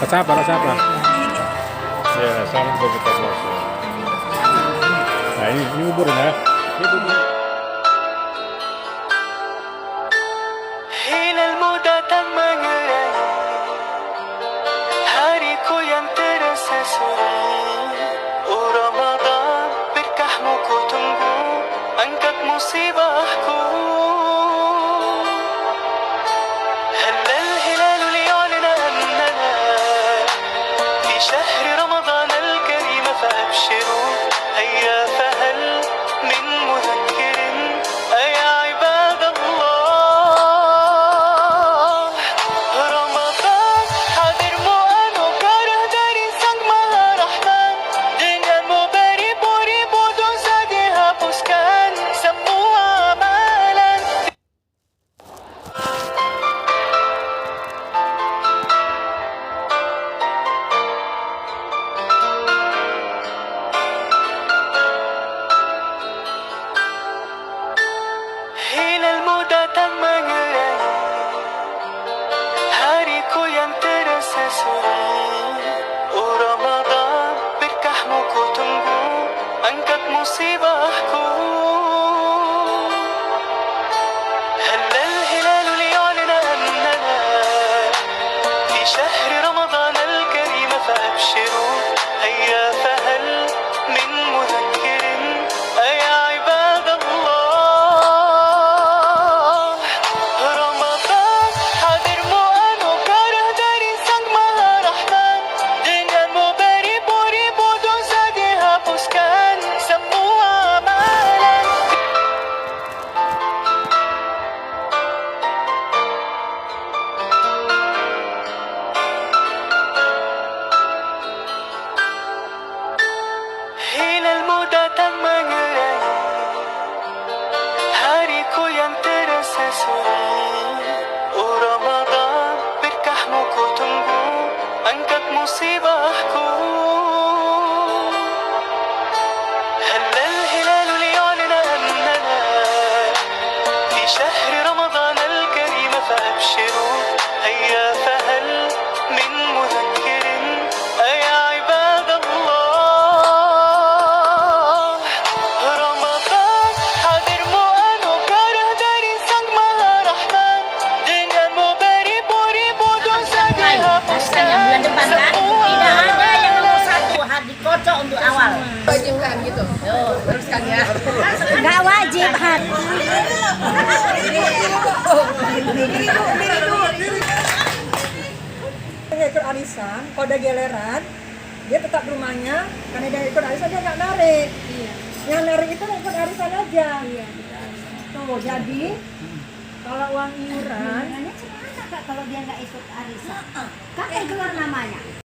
Siapa? Ya, salam berbuka puasa. Nah, ini bubur ya. Ini bubur. Hilal muda tak mengerai hariku yang terasa sunyi. Oh Ramadan, berkahmu ku tunggu, angkat musibahku. هلا الهلال ليعلن أننا في شهر رمضان الكريم فأبشروا هيا فهل من مذكر أيا عباد الله رمضان hadirmu anugerah dari Sang Maha Rahman denganmu beribu-ribu dosa dihapuskan semua amalan. Hilalmu datang mengerai hariku yang terasa sunyi. Oh Ramadan, berkahmu ku tunggu, angkat musibahku. هلا الهلال ليعلن أننا في شهر رمضان الكريم فأبشروا هيا فهل من مذكر أيا عباد الله رمضان hadirmu anugerah dari Sang Maha Rahman denganmu beribu-ribu dosa dihapuskan semua amalan. Hilalmu datang mengerai hariku yang terasa sunyi. Oh Ramadan, berkahmu ku tunggu, angkat musibahku. هلا الهلال ليعلن أننا في شهر رمضان الكريم فأبشروا هيا فهل من مذكر أيا عباد الله رمضان hadirmu anugerah dari Sang Maha Rahman denganmu beribu-ribu dosa dihapuskan bulan depan kan tidak ada yang nomor satu hadi kocok untuk awal. Wajibkan gitu. Teruskan ya. Nggak wajib hadi. Ikut arisan, kalau udah geleran, dia tetap di rumahnya, karena dia ikut arisan dia nggak narik. Yang narik itu ikut arisan aja. Tuh, jadi kalau uang iuran, Gimana Kak kalau dia nggak ikut arisan? Kan keluar namanya.